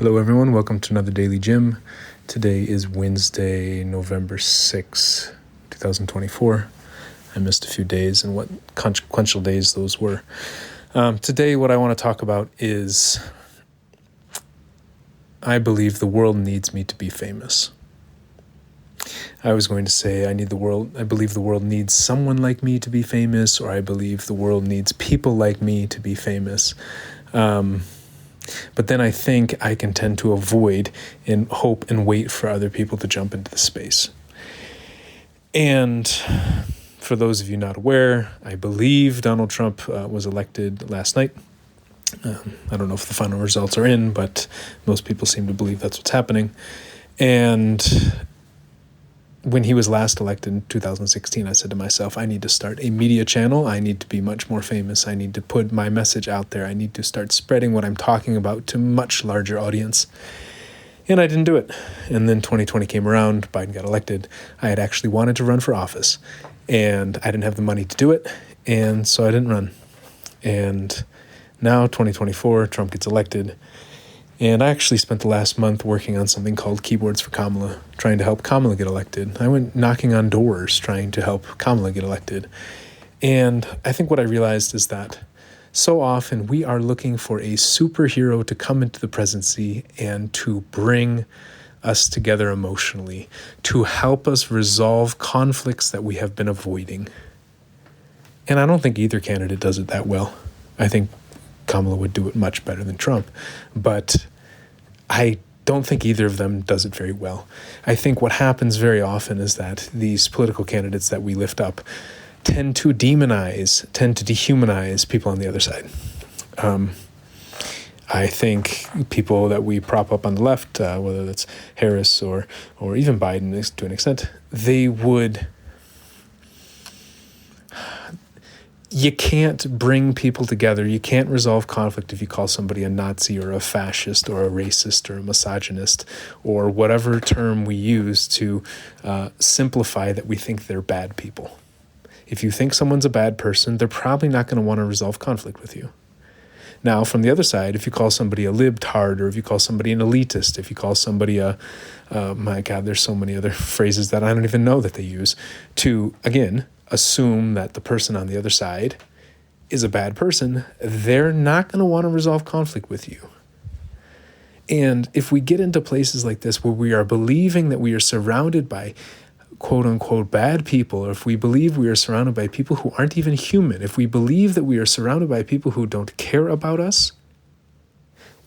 Hello everyone, welcome to another Daily Gym. Today is Wednesday, November 6, 2024. I missed a few days and what consequential days those were. Today what I want to talk about is I believe the world needs me to be famous. I was going to say I believe the world needs someone like me to be famous, or I believe the world needs people like me to be famous. But then I think I can tend to avoid and hope and wait for other people to jump into the space. And for those of you not aware, I believe Donald Trump was elected last night. I don't know if the final results are in, but most people seem to believe that's what's happening. And when he was last elected in 2016, I said to myself, I need to start a media channel. I need to be much more famous. I need to put my message out there. I need to start spreading what I'm talking about to a much larger audience. And I didn't do it. And then 2020 came around, Biden got elected. I had actually wanted to run for office, and I didn't have the money to do it, and so I didn't run. And now 2024, Trump gets elected. And I actually spent the last month working on something called Keyboards for Kamala, trying to help Kamala get elected. I went knocking on doors trying to help Kamala get elected. And I think what I realized is that so often we are looking for a superhero to come into the presidency and to bring us together emotionally, to help us resolve conflicts that we have been avoiding. And I don't think either candidate does it that well. I think Kamala would do it much better than Trump, but I don't think either of them does it very well. I think what happens very often is that these political candidates that we lift up tend to dehumanize people on the other side. I think people that we prop up on the left, whether that's Harris or even Biden to an extent, you can't bring people together. You can't resolve conflict if you call somebody a Nazi or a fascist or a racist or a misogynist or whatever term we use to simplify that we think they're bad people. If you think someone's a bad person, they're probably not going to want to resolve conflict with you. Now, from the other side, if you call somebody a libtard, or if you call somebody an elitist, if you call somebody my God, there's so many other phrases that I don't even know that they use to, again, assume that the person on the other side is a bad person, they're not going to want to resolve conflict with you. And if we get into places like this where we are believing that we are surrounded by quote unquote bad people, or if we believe we are surrounded by people who aren't even human, if we believe that we are surrounded by people who don't care about us,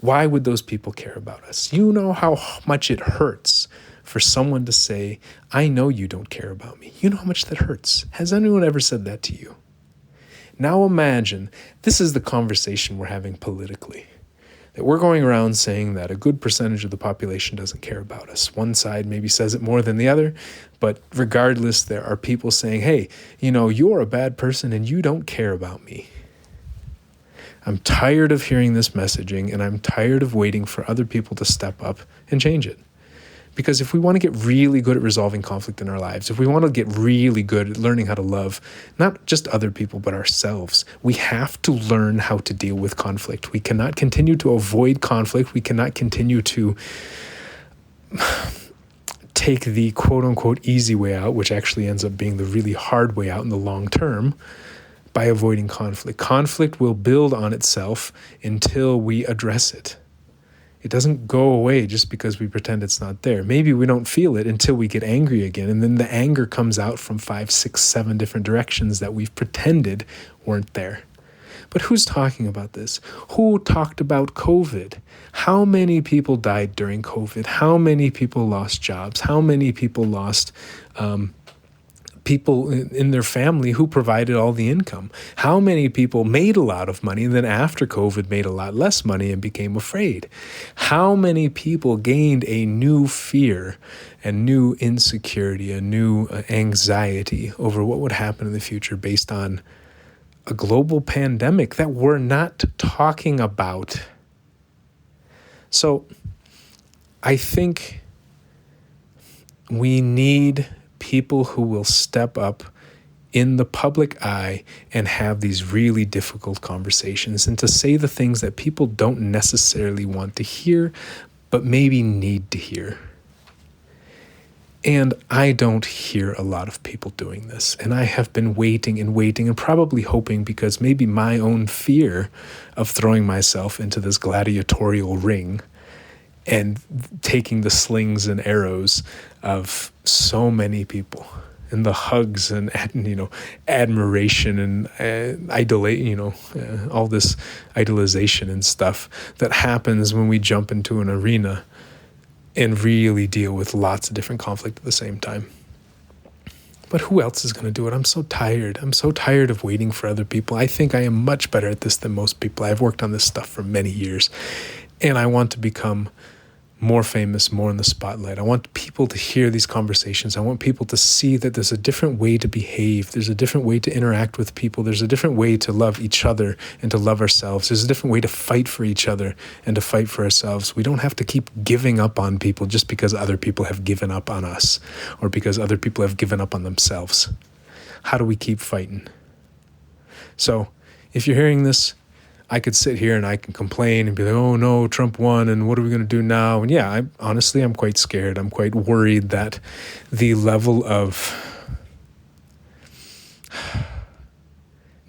why would those people care about us? You know how much it hurts for someone to say, I know you don't care about me. You know how much that hurts. Has anyone ever said that to you? Now imagine, this is the conversation we're having politically. That we're going around saying that a good percentage of the population doesn't care about us. One side maybe says it more than the other, but regardless, there are people saying, hey, you're a bad person and you don't care about me. I'm tired of hearing this messaging, and I'm tired of waiting for other people to step up and change it. Because if we want to get really good at resolving conflict in our lives, if we want to get really good at learning how to love, not just other people, but ourselves, we have to learn how to deal with conflict. We cannot continue to avoid conflict. We cannot continue to take the quote-unquote easy way out, which actually ends up being the really hard way out in the long term, by avoiding conflict. Conflict will build on itself until we address it. It doesn't go away just because we pretend it's not there. Maybe we don't feel it until we get angry again, and then the anger comes out from 5, 6, 7 different directions that we've pretended weren't there. But who's talking about this? Who talked about COVID? How many people died during COVID? How many people lost jobs? How many people lost people in their family who provided all the income? How many people made a lot of money and then after COVID made a lot less money and became afraid? How many people gained a new fear and new insecurity, a new anxiety over what would happen in the future based on a global pandemic that we're not talking about? So I think we need people who will step up in the public eye and have these really difficult conversations and to say the things that people don't necessarily want to hear, but maybe need to hear. And I don't hear a lot of people doing this. And I have been waiting and probably hoping, because maybe my own fear of throwing myself into this gladiatorial ring and taking the slings and arrows of so many people, and the hugs and admiration and all this idolization and stuff that happens when we jump into an arena and really deal with lots of different conflict at the same time. But who else is going to do it? I'm so tired. I'm so tired of waiting for other people. I think I am much better at this than most people. I've worked on this stuff for many years, and I want to become more famous, more in the spotlight. I want people to hear these conversations. I want people to see that there's a different way to behave. There's a different way to interact with people. There's a different way to love each other and to love ourselves. There's a different way to fight for each other and to fight for ourselves. We don't have to keep giving up on people just because other people have given up on us or because other people have given up on themselves. How do we keep fighting? So if you're hearing this, I could sit here and I can complain and be like, oh no, Trump won, and what are we going to do now? And yeah, I'm quite scared. I'm quite worried that the level of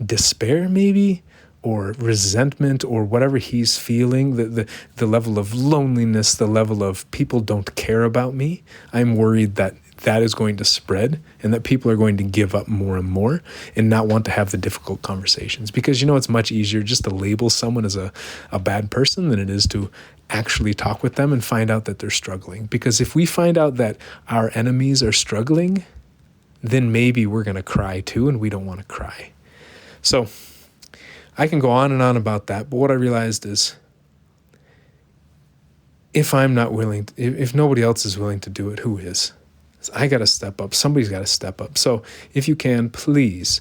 despair maybe, or resentment, or whatever he's feeling, the level of loneliness, the level of people don't care about me, I'm worried that is going to spread and that people are going to give up more and more and not want to have the difficult conversations. Because it's much easier just to label someone as a bad person than it is to actually talk with them and find out that they're struggling. Because if we find out that our enemies are struggling, then maybe we're going to cry too, and we don't want to cry. So I can go on and on about that, but what I realized is if I'm not willing, if nobody else is willing to do it, who is? I got to step up. Somebody's got to step up. So if you can, please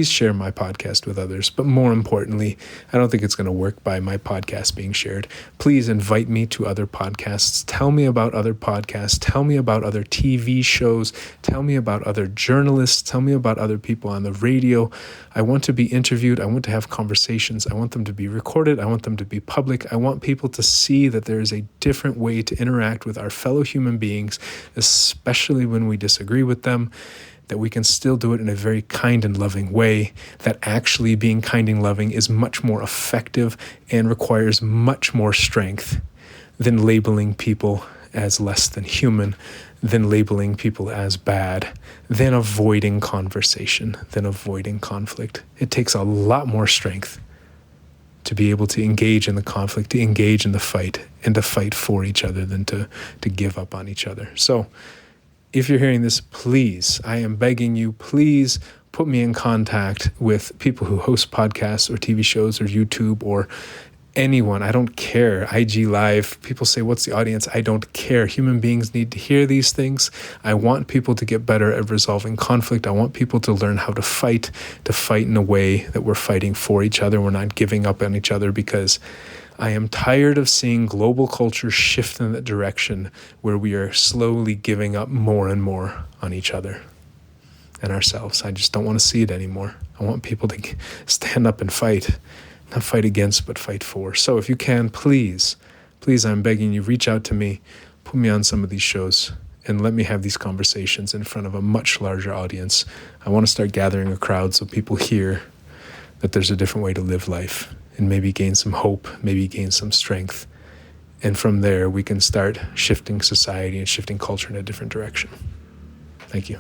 share my podcast with others. But more importantly, I don't think it's going to work by my podcast being shared. Please invite me to other podcasts. Tell me about other podcasts. Tell me about other TV shows. Tell me about other journalists. Tell me about other people on the radio. I want to be interviewed. I want to have conversations. I want them to be recorded. I want them to be public. I want people to see that there is a different way to interact with our fellow human beings, especially when we disagree with them, that we can still do it in a very kind and loving way, that actually being kind and loving is much more effective and requires much more strength than labeling people as less than human, than labeling people as bad, than avoiding conversation, than avoiding conflict. It takes a lot more strength to be able to engage in the conflict, to engage in the fight, and to fight for each other than to give up on each other. So if you're hearing this, please, I am begging you, please put me in contact with people who host podcasts or TV shows or YouTube or anyone. I don't care. IG Live, people say, what's the audience? I don't care. Human beings need to hear these things. I want people to get better at resolving conflict. I want people to learn how to fight in a way that we're fighting for each other. We're not giving up on each other, because I am tired of seeing global culture shift in that direction where we are slowly giving up more and more on each other and ourselves. I just don't want to see it anymore. I want people to stand up and fight, not fight against, but fight for. So if you can, please, I'm begging you, reach out to me, put me on some of these shows, and let me have these conversations in front of a much larger audience. I want to start gathering a crowd so people hear that there's a different way to live life, and maybe gain some hope, maybe gain some strength. And from there, we can start shifting society and shifting culture in a different direction. Thank you.